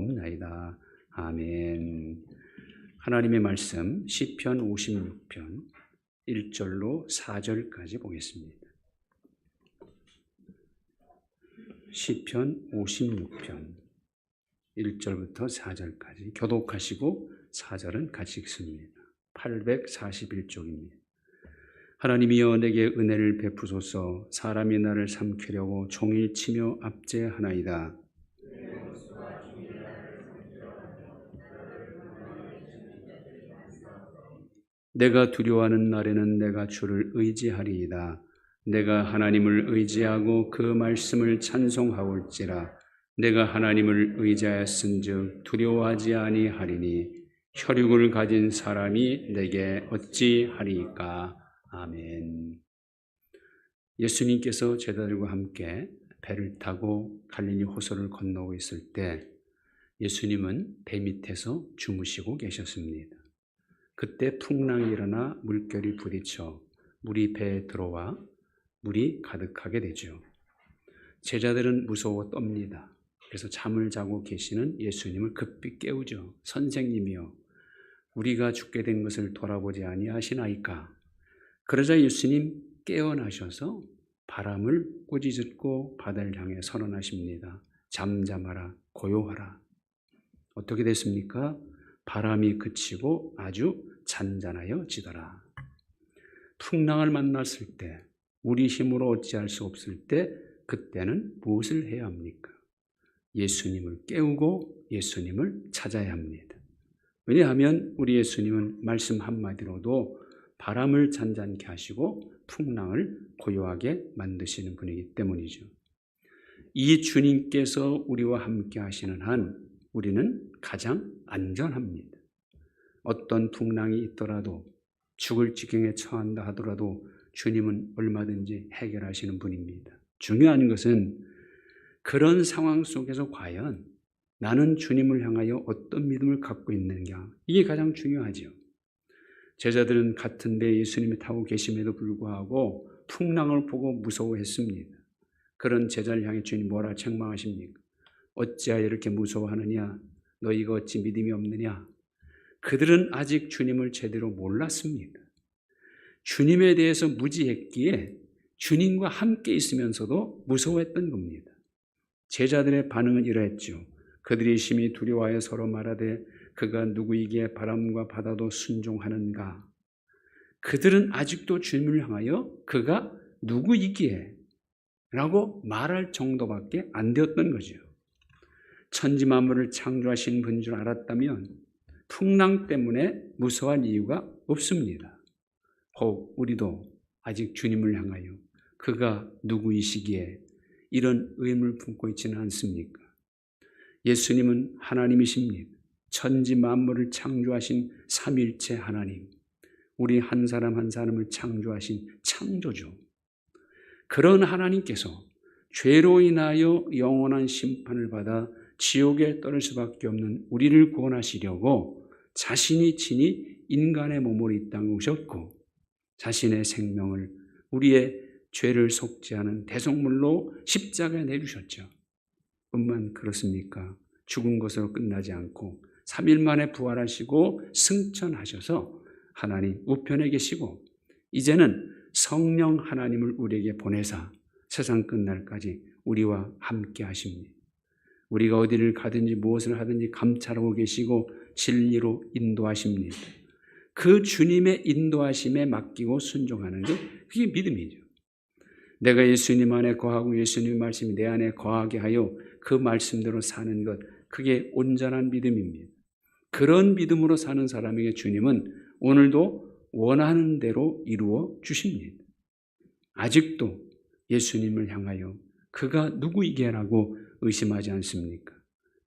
기도하옵나이다. 아멘. 하나님의 말씀 시편 56편 1절로 4절까지 보겠습니다. 시편 56편 1절부터 4절까지 교독하시고 4절은 같이 읽습니다. 841쪽입니다. 하나님이여 내게 은혜를 베푸소서. 사람이 나를 삼키려고 종일 치며 압제하나이다. 내가 두려워하는 날에는 내가 주를 의지하리이다. 내가 하나님을 의지하고 그 말씀을 찬송하올지라. 내가 하나님을 의지하였은즉 두려워하지 아니하리니 혈육을 가진 사람이 내게 어찌하리이까. 아멘. 예수님께서 제자들과 함께 배를 타고 갈릴리 호수를 건너고 있을 때 예수님은 배 밑에서 주무시고 계셨습니다. 그때 풍랑이 일어나 물결이 부딪혀 물이 배에 들어와 물이 가득하게 되죠. 제자들은 무서워 떱니다. 그래서 잠을 자고 계시는 예수님을 급히 깨우죠. 선생님이여, 우리가 죽게 된 것을 돌아보지 아니하시나이까. 그러자 예수님 깨어나셔서 바람을 꾸짖고 바다를 향해 선언하십니다. 잠잠하라, 고요하라. 어떻게 됐습니까? 바람이 그치고 아주 잔잔하여지더라. 풍랑을 만났을 때, 우리 힘으로 어찌할 수 없을 때, 그때는 무엇을 해야 합니까? 예수님을 깨우고 예수님을 찾아야 합니다. 왜냐하면 우리 예수님은 말씀 한마디로도 바람을 잔잔케 하시고 풍랑을 고요하게 만드시는 분이기 때문이죠. 이 주님께서 우리와 함께 하시는 한 우리는 가장 안전합니다. 어떤 풍랑이 있더라도, 죽을 지경에 처한다 하더라도 주님은 얼마든지 해결하시는 분입니다. 중요한 것은 그런 상황 속에서 과연 나는 주님을 향하여 어떤 믿음을 갖고 있는가, 이게 가장 중요하죠. 제자들은 같은 배에 예수님이 타고 계심에도 불구하고 풍랑을 보고 무서워했습니다. 그런 제자를 향해 주님 뭐라 책망하십니까? 어찌하여 이렇게 무서워하느냐? 너희가 어찌 믿음이 없느냐? 그들은 아직 주님을 제대로 몰랐습니다. 주님에 대해서 무지했기에 주님과 함께 있으면서도 무서워했던 겁니다. 제자들의 반응은 이러했죠. 그들이 심히 두려워하여 서로 말하되 그가 누구이기에 바람과 바다도 순종하는가? 그들은 아직도 주님을 향하여 그가 누구이기에 라고 말할 정도밖에 안 되었던 거죠. 천지 만물을 창조하신 분인 줄 알았다면 풍랑 때문에 무서워할 이유가 없습니다. 혹 우리도 아직 주님을 향하여 그가 누구이시기에 이런 의문을 품고 있지는 않습니까? 예수님은 하나님이십니다. 천지 만물을 창조하신 삼일체 하나님, 우리 한 사람 한 사람을 창조하신 창조주. 그런 하나님께서 죄로 인하여 영원한 심판을 받아 지옥에 떨어질 수밖에 없는 우리를 구원하시려고 자신이 친히 인간의 몸으로 이 땅에 오셨고 자신의 생명을 우리의 죄를 속죄하는 대속물로 십자가에 내주셨죠. 뿐만 그렇습니까? 죽은 것으로 끝나지 않고 3일 만에 부활하시고 승천하셔서 하나님 우편에 계시고 이제는 성령 하나님을 우리에게 보내사 세상 끝날까지 우리와 함께 하십니다. 우리가 어디를 가든지 무엇을 하든지 감찰하고 계시고 진리로 인도하십니다. 그 주님의 인도하심에 맡기고 순종하는 것, 그게 믿음이죠. 내가 예수님 안에 거하고 예수님의 말씀이 내 안에 거하게 하여 그 말씀대로 사는 것, 그게 온전한 믿음입니다. 그런 믿음으로 사는 사람에게 주님은 오늘도 원하는 대로 이루어 주십니다. 아직도 예수님을 향하여 그가 누구이게라고 의심하지 않습니까?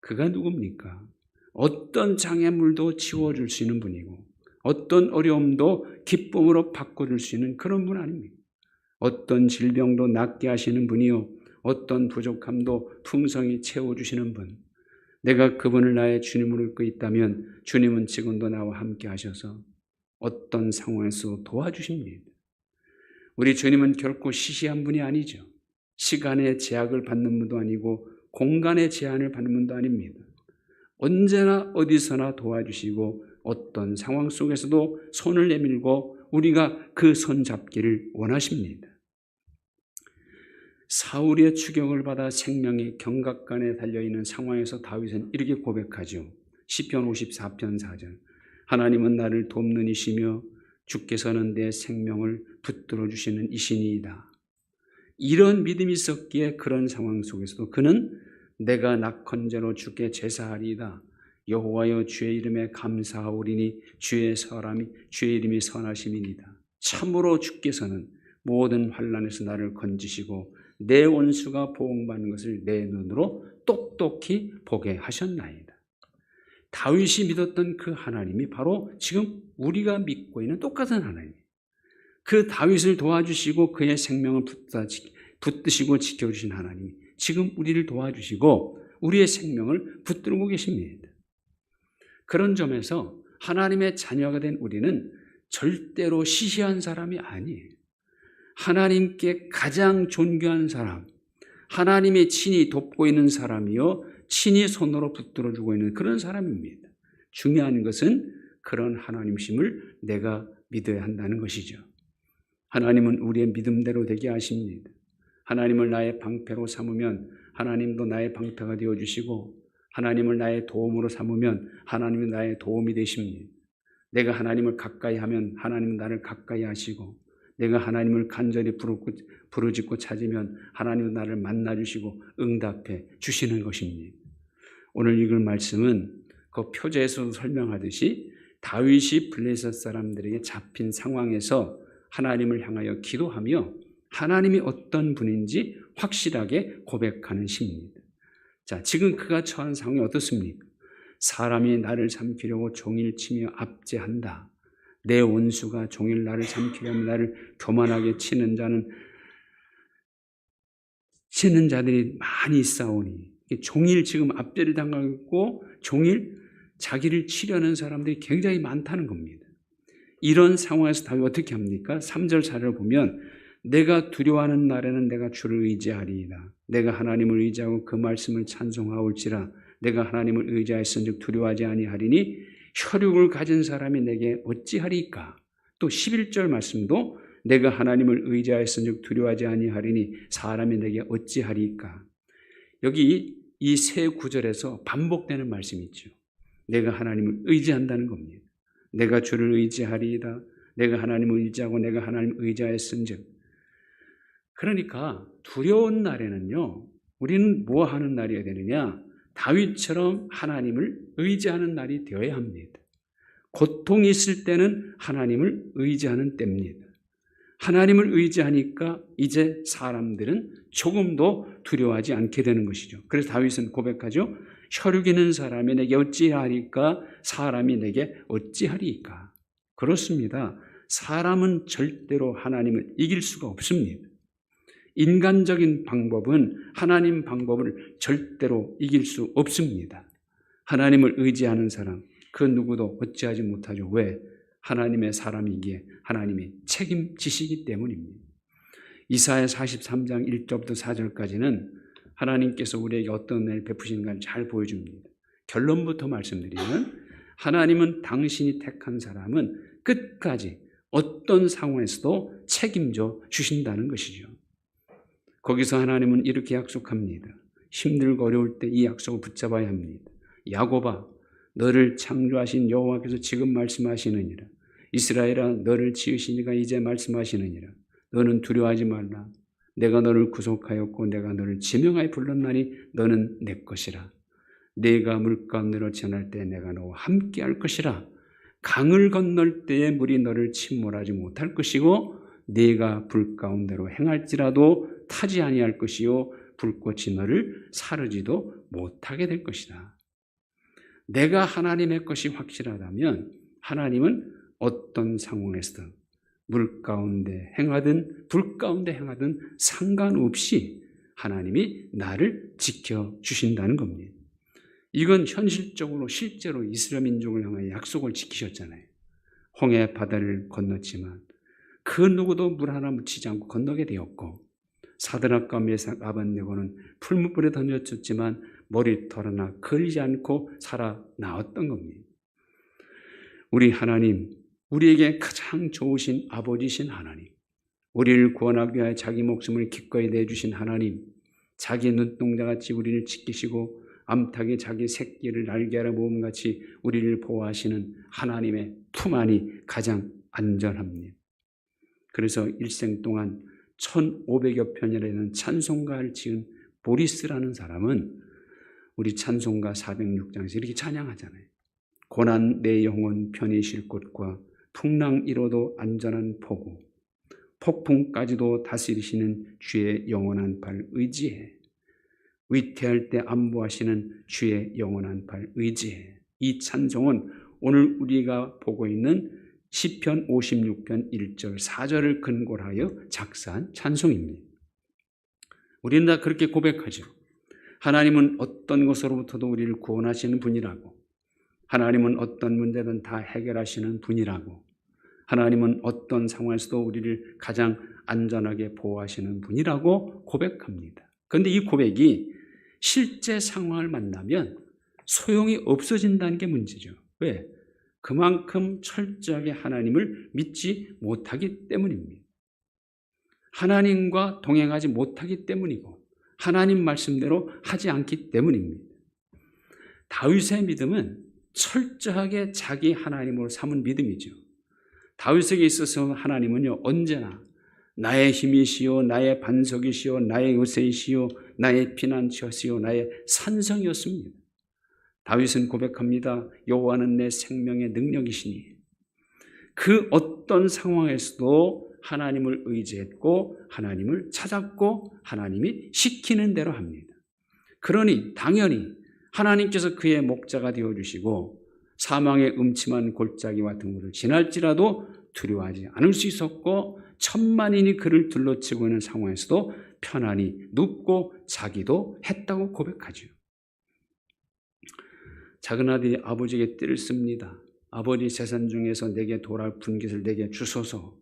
그가 누굽니까? 어떤 장애물도 치워줄 수 있는 분이고 어떤 어려움도 기쁨으로 바꿔줄 수 있는 그런 분 아닙니까? 어떤 질병도 낫게 하시는 분이요 어떤 부족함도 풍성히 채워주시는 분. 내가 그분을 나의 주님으로 믿고 있다면 주님은 지금도 나와 함께 하셔서 어떤 상황에서 도와주십니다. 우리 주님은 결코 시시한 분이 아니죠. 시간의 제약을 받는 분도 아니고 공간의 제한을 받는 분도 아닙니다. 언제나 어디서나 도와주시고 어떤 상황 속에서도 손을 내밀고 우리가 그 손 잡기를 원하십니다. 사울의 추격을 받아 생명의 경각간에 달려있는 상황에서 다윗은 이렇게 고백하죠. 시편 54편 4절. 하나님은 나를 돕는 이시며 주께서는 내 생명을 붙들어 주시는 이시니이다. 이런 믿음이 있었기에 그런 상황 속에서도 그는 내가 낙헌제로 주께 제사하리이다. 여호와여 주의 이름에 감사하오리니 주의 이름이 선하심이니이다. 참으로 주께서는 모든 환난에서 나를 건지시고 내 원수가 보응받는 것을 내 눈으로 똑똑히 보게 하셨나이다. 다윗이 믿었던 그 하나님이 바로 지금 우리가 믿고 있는 똑같은 하나님이에요. 그 다윗을 도와주시고 그의 생명을 붙드시고 지켜주신 하나님이 지금 우리를 도와주시고 우리의 생명을 붙들고 계십니다. 그런 점에서 하나님의 자녀가 된 우리는 절대로 시시한 사람이 아니에요. 하나님께 가장 존귀한 사람, 하나님이 친히 돕고 있는 사람이요 친히 손으로 붙들어주고 있는 그런 사람입니다. 중요한 것은 그런 하나님심을 내가 믿어야 한다는 것이죠. 하나님은 우리의 믿음대로 되게 하십니다. 하나님을 나의 방패로 삼으면 하나님도 나의 방패가 되어주시고 하나님을 나의 도움으로 삼으면 하나님은 나의 도움이 되십니다. 내가 하나님을 가까이 하면 하나님은 나를 가까이 하시고 내가 하나님을 간절히 부르짖고 찾으면 하나님은 나를 만나주시고 응답해 주시는 것입니다. 오늘 읽을 말씀은 그 표제에서도 설명하듯이 다윗이 블레셋 사람들에게 잡힌 상황에서 하나님을 향하여 기도하며 하나님이 어떤 분인지 확실하게 고백하는 시입니다. 자, 지금 그가 처한 상황이 어떻습니까? 사람이 나를 삼키려고 종일 치며 압제한다. 내 원수가 종일 나를 삼키려면 나를 교만하게 치는 자들이 많이 있사오니 종일 지금 압제를 당하고 있고 종일 자기를 치려는 사람들이 굉장히 많다는 겁니다. 이런 상황에서 다윗이 어떻게 합니까? 3절 4절을 보면 내가 두려워하는 날에는 내가 주를 의지하리이다. 내가 하나님을 의지하고 그 말씀을 찬송하올지라. 내가 하나님을 의지하였은즉 두려워하지 아니하리니 혈육을 가진 사람이 내게 어찌하리까? 또 11절 말씀도 내가 하나님을 의지하였은즉 두려워하지 아니하리니 사람이 내게 어찌하리까? 여기 이 세 구절에서 반복되는 말씀이 있죠. 내가 하나님을 의지한다는 겁니다. 내가 주를 의지하리이다. 내가 하나님을 의지하고 내가 하나님을 의지하였은즉. 그러니까 두려운 날에는요, 우리는 뭐 하는 날이어야 되느냐? 다윗처럼 하나님을 의지하는 날이 되어야 합니다. 고통이 있을 때는 하나님을 의지하는 때입니다. 하나님을 의지하니까 이제 사람들은 조금도 두려워하지 않게 되는 것이죠. 그래서 다윗은 고백하죠. 혈육 있는 사람이 내게 어찌하리까? 사람이 내게 어찌하리까? 그렇습니다. 사람은 절대로 하나님을 이길 수가 없습니다. 인간적인 방법은 하나님 방법을 절대로 이길 수 없습니다. 하나님을 의지하는 사람, 그 누구도 어찌하지 못하죠. 왜? 하나님의 사람이기에 하나님이 책임지시기 때문입니다. 이사야 43장 1절부터 4절까지는 하나님께서 우리에게 어떤 은혜를 베푸시는가를 잘 보여줍니다. 결론부터 말씀드리면 하나님은 당신이 택한 사람은 끝까지 어떤 상황에서도 책임져 주신다는 것이죠. 거기서 하나님은 이렇게 약속합니다. 힘들고 어려울 때 이 약속을 붙잡아야 합니다. 야곱아, 너를 창조하신 여호와께서 지금 말씀하시느니라. 이스라엘아, 너를 지으신 이가 이제 말씀하시느니라. 너는 두려워하지 말라. 내가 너를 구속하였고 내가 너를 지명하여 불렀나니 너는 내 것이라. 네가 물가운데로 지날 때 내가 너와 함께 할 것이라. 강을 건널 때에 물이 너를 침몰하지 못할 것이고 네가 불 가운데로 행할지라도 타지 아니할 것이요 불꽃이 너를 사르지도 못하게 될 것이다. 내가 하나님의 것이 확실하다면 하나님은 어떤 상황에서든 물 가운데 행하든 불 가운데 행하든 상관없이 하나님이 나를 지켜주신다는 겁니다. 이건 현실적으로 실제로 이스라엘 민족을 향하여 약속을 지키셨잖아요. 홍해 바다를 건넜지만 그 누구도 물 하나 묻히지 않고 건너게 되었고 사드락과 메삭 아벳네고는 풀무불에 던져졌지만 머리털 하나 걸리지 않고 살아나왔던 겁니다. 우리 하나님, 우리에게 가장 좋으신 아버지신 하나님, 우리를 구원하기 위하여 자기 목숨을 기꺼이 내주신 하나님, 자기 눈동자같이 우리를 지키시고 암탉이 자기 새끼를 날개하라 모음같이 우리를 보호하시는 하나님의 품 안이 가장 안전합니다. 그래서 일생 동안 1500여 편이라는 찬송가를 지은 보리스라는 사람은 우리 찬송가 406장에서 이렇게 찬양하잖아요. 고난 내 영혼 편히 쉴 곳과 풍랑 이로도 안전한 포구, 폭풍까지도 다스리시는 주의 영원한 팔 의지해. 위태할 때 안보하시는 주의 영원한 팔 의지해. 이 찬송은 오늘 우리가 보고 있는 시편 56편 1절 4절을 근거로 하여 작사한 찬송입니다. 우리는 다 그렇게 고백하죠. 하나님은 어떤 것으로부터도 우리를 구원하시는 분이라고, 하나님은 어떤 문제든 다 해결하시는 분이라고, 하나님은 어떤 상황에서도 우리를 가장 안전하게 보호하시는 분이라고 고백합니다. 그런데 이 고백이 실제 상황을 만나면 소용이 없어진다는 게 문제죠. 왜? 그만큼 철저하게 하나님을 믿지 못하기 때문입니다. 하나님과 동행하지 못하기 때문이고 하나님 말씀대로 하지 않기 때문입니다. 다윗의 믿음은 철저하게 자기 하나님으로 삼은 믿음이죠. 다윗에게 있어서 하나님은요, 언제나 나의 힘이시요, 나의 반석이시요, 나의 요새이시요, 나의 피난처시요, 나의 산성이었습니다. 다윗은 고백합니다. 여호와는 내 생명의 능력이시니. 그 어떤 상황에서도 하나님을 의지했고 하나님을 찾았고 하나님이 시키는 대로 합니다. 그러니 당연히 하나님께서 그의 목자가 되어주시고 사망의 음침한 골짜기와 등물을 지날지라도 두려워하지 않을 수 있었고 천만인이 그를 둘러치고 있는 상황에서도 편안히 눕고 자기도 했다고 고백하죠. 작은 아들이 아버지에게 띠를 씁니다. 아버지 재산 중에서 내게 돌아올 분깃을 내게 주소서.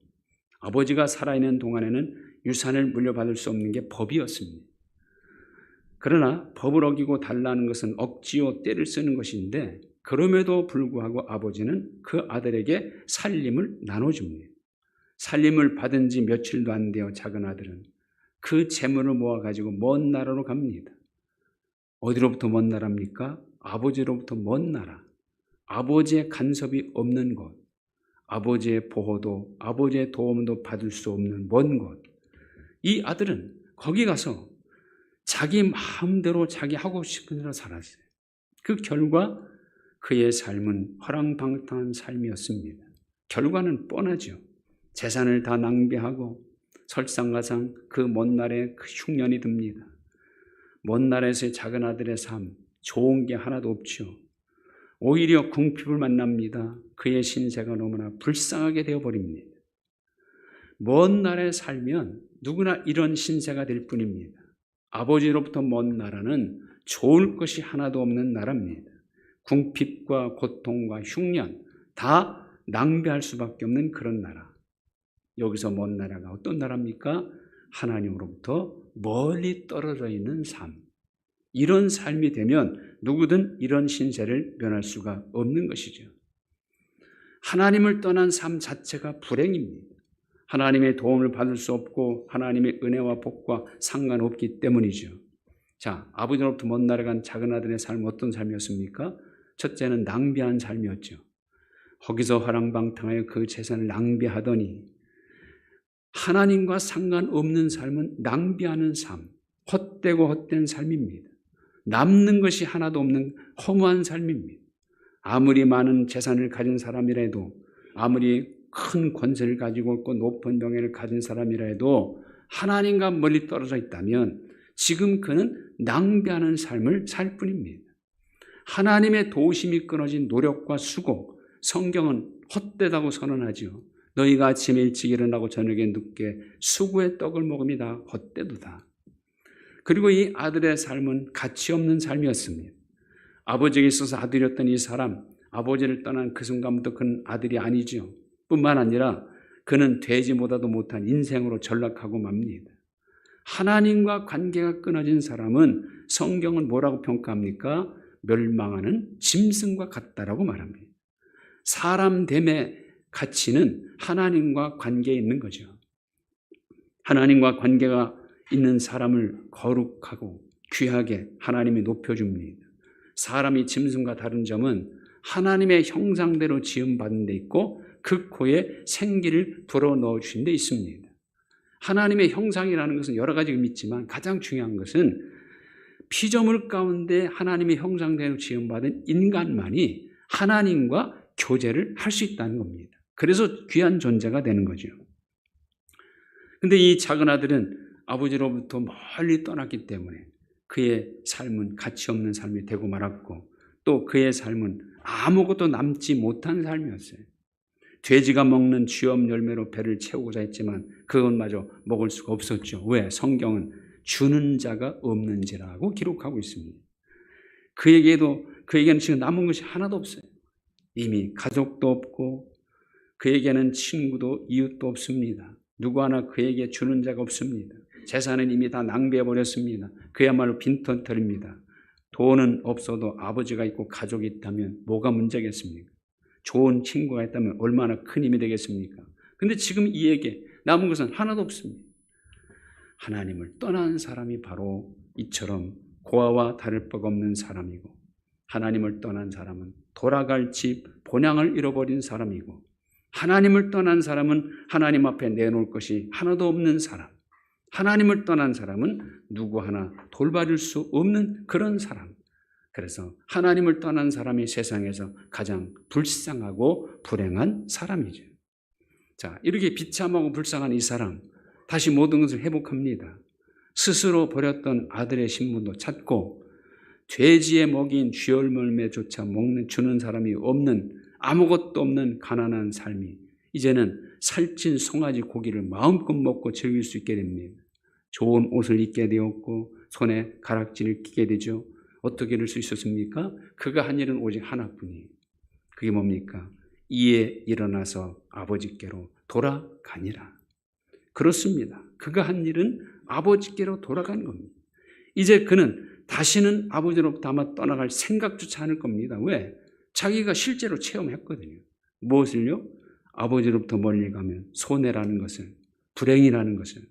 아버지가 살아있는 동안에는 유산을 물려받을 수 없는 게 법이었습니다. 그러나 법을 어기고 달라는 것은 억지요 떼를 쓰는 것인데 그럼에도 불구하고 아버지는 그 아들에게 살림을 나눠줍니다. 살림을 받은 지 며칠도 안 되어 작은 아들은 그 재물을 모아가지고 먼 나라로 갑니다. 어디로부터 먼 나라입니까? 아버지로부터 먼 나라. 아버지의 간섭이 없는 곳, 아버지의 보호도 아버지의 도움도 받을 수 없는 먼 곳. 이 아들은 거기 가서 자기 마음대로 자기 하고 싶은 대로 살았어요. 그 결과 그의 삶은 허랑방탕한 삶이었습니다. 결과는 뻔하죠. 재산을 다 낭비하고 설상가상 그 먼 날에 그 흉년이 듭니다. 먼 나라에서의 작은 아들의 삶, 좋은 게 하나도 없죠. 오히려 궁핍을 만납니다. 그의 신세가 너무나 불쌍하게 되어버립니다. 먼 나라에 살면 누구나 이런 신세가 될 뿐입니다. 아버지로부터 먼 나라는 좋을 것이 하나도 없는 나라입니다. 궁핍과 고통과 흉년 다 낭비할 수밖에 없는 그런 나라. 여기서 먼 나라가 어떤 나라입니까? 하나님으로부터 멀리 떨어져 있는 삶. 이런 삶이 되면 누구든 이런 신세를 면할 수가 없는 것이죠. 하나님을 떠난 삶 자체가 불행입니다. 하나님의 도움을 받을 수 없고 하나님의 은혜와 복과 상관없기 때문이죠. 자, 아버지로부터 먼 나라 간 작은 아들의 삶은 어떤 삶이었습니까? 첫째는 낭비한 삶이었죠. 거기서 허랑방탕하여 그 재산을 낭비하더니 하나님과 상관없는 삶은 낭비하는 삶, 헛되고 헛된 삶입니다. 남는 것이 하나도 없는 허무한 삶입니다. 아무리 많은 재산을 가진 사람이라도, 아무리 큰 권세를 가지고 있고 높은 명예를 가진 사람이라도 하나님과 멀리 떨어져 있다면 지금 그는 낭비하는 삶을 살 뿐입니다. 하나님의 도우심이 끊어진 노력과 수고, 성경은 헛되다고 선언하죠. 너희가 아침에 일찍 일어나고 저녁에 늦게 수고의 떡을 먹음이다. 헛되도다. 그리고 이 아들의 삶은 가치 없는 삶이었습니다. 아버지에게 있어서 아들이었던 이 사람, 아버지를 떠난 그 순간부터 그는 아들이 아니죠. 뿐만 아니라 그는 돼지보다도 못한 인생으로 전락하고 맙니다. 하나님과 관계가 끊어진 사람은 성경은 뭐라고 평가합니까? 멸망하는 짐승과 같다라고 말합니다. 사람됨의 가치는 하나님과 관계에 있는 거죠. 하나님과 관계가 있는 사람을 거룩하고 귀하게 하나님이 높여줍니다. 사람이 짐승과 다른 점은 하나님의 형상대로 지음받은 데 있고 그 코에 생기를 불어넣어 주신 데 있습니다. 하나님의 형상이라는 것은 여러 가지 의미 있지만 가장 중요한 것은 피조물 가운데 하나님의 형상대로 지음받은 인간만이 하나님과 교제를 할 수 있다는 겁니다. 그래서 귀한 존재가 되는 거죠. 근데 이 작은 아들은 아버지로부터 멀리 떠났기 때문에 그의 삶은 가치 없는 삶이 되고 말았고 또 그의 삶은 아무것도 남지 못한 삶이었어요. 돼지가 먹는 쥐엄 열매로 배를 채우고자 했지만 그것마저 먹을 수가 없었죠. 왜? 성경은 주는 자가 없는지라고 기록하고 있습니다. 그에게는 지금 남은 것이 하나도 없어요. 이미 가족도 없고 그에게는 친구도 이웃도 없습니다. 누구 하나 그에게 주는 자가 없습니다. 재산은 이미 다 낭비해버렸습니다. 그야말로 빈털터리입니다. 돈은 없어도 아버지가 있고 가족이 있다면 뭐가 문제겠습니까? 좋은 친구가 있다면 얼마나 큰 힘이 되겠습니까? 근데 지금 이에게 남은 것은 하나도 없습니다. 하나님을 떠난 사람이 바로 이처럼 고아와 다를 바가 없는 사람이고 하나님을 떠난 사람은 돌아갈 집 본향을 잃어버린 사람이고 하나님을 떠난 사람은 하나님 앞에 내놓을 것이 하나도 없는 사람, 하나님을 떠난 사람은 누구 하나 돌봐줄 수 없는 그런 사람. 그래서 하나님을 떠난 사람이 세상에서 가장 불쌍하고 불행한 사람이죠. 자, 이렇게 비참하고 불쌍한 이 사람 다시 모든 것을 회복합니다. 스스로 버렸던 아들의 신분도 찾고 돼지의 먹인 쥐열매조차 주는 사람이 없는 아무것도 없는 가난한 삶이 이제는 살찐 송아지 고기를 마음껏 먹고 즐길 수 있게 됩니다. 좋은 옷을 입게 되었고 손에 가락지를 끼게 되죠. 어떻게 이럴 수 있었습니까? 그가 한 일은 오직 하나뿐이에요. 그게 뭡니까? 이에 일어나서 아버지께로 돌아가니라. 그렇습니다. 그가 한 일은 아버지께로 돌아간 겁니다. 이제 그는 다시는 아버지로부터 아마 떠나갈 생각조차 않을 겁니다. 왜? 자기가 실제로 체험했거든요. 무엇을요? 아버지로부터 멀리 가면 손해라는 것을, 불행이라는 것을,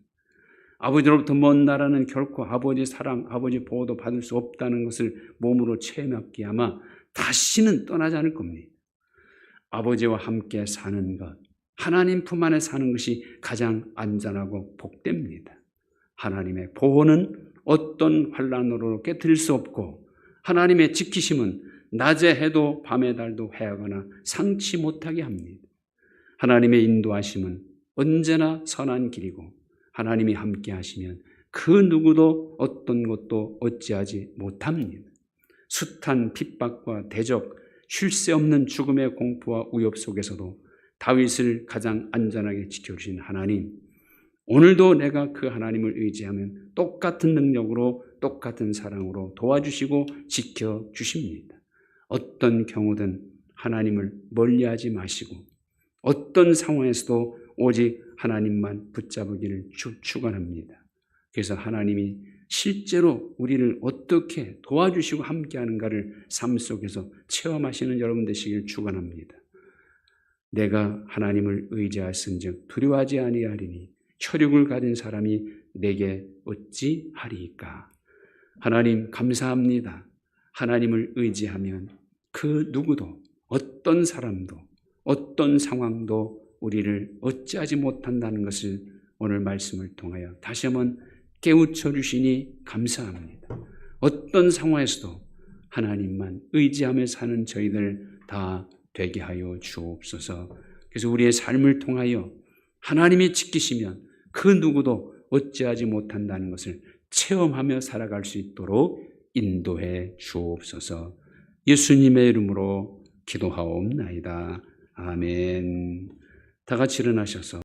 아버지로부터 먼 나라는 결코 아버지 사랑, 아버지 보호도 받을 수 없다는 것을 몸으로 체험했기에 아마 다시는 떠나지 않을 겁니다. 아버지와 함께 사는 것, 하나님 품 안에 사는 것이 가장 안전하고 복됩니다. 하나님의 보호는 어떤 환난으로 깨뜨릴 수 없고 하나님의 지키심은 낮에 해도 밤의 달도 해하거나 상치 못하게 합니다. 하나님의 인도하심은 언제나 선한 길이고 하나님이 함께 하시면 그 누구도 어떤 것도 어찌하지 못합니다. 숱한 핍박과 대적, 쉴 새 없는 죽음의 공포와 위협 속에서도 다윗을 가장 안전하게 지켜주신 하나님, 오늘도 내가 그 하나님을 의지하면 똑같은 능력으로 똑같은 사랑으로 도와주시고 지켜주십니다. 어떤 경우든 하나님을 멀리하지 마시고 어떤 상황에서도 오직 하나님만 붙잡으기를 축원합니다. 그래서 하나님이 실제로 우리를 어떻게 도와주시고 함께하는가를 삶 속에서 체험하시는 여러분 되시길 축원합니다. 내가 하나님을 의지하였은즉 두려워하지 아니하리니 혈육을 가진 사람이 내게 어찌하리이까. 하나님 감사합니다. 하나님을 의지하면 그 누구도 어떤 사람도 어떤 상황도 우리를 어찌하지 못한다는 것을 오늘 말씀을 통하여 다시 한번 깨우쳐 주시니 감사합니다. 어떤 상황에서도 하나님만 의지하며 사는 저희들 다 되게 하여 주옵소서. 그래서 우리의 삶을 통하여 하나님이 지키시면 그 누구도 어찌하지 못한다는 것을 체험하며 살아갈 수 있도록 인도해 주옵소서. 예수님의 이름으로 기도하옵나이다. 아멘. 다 같이 일어나셔서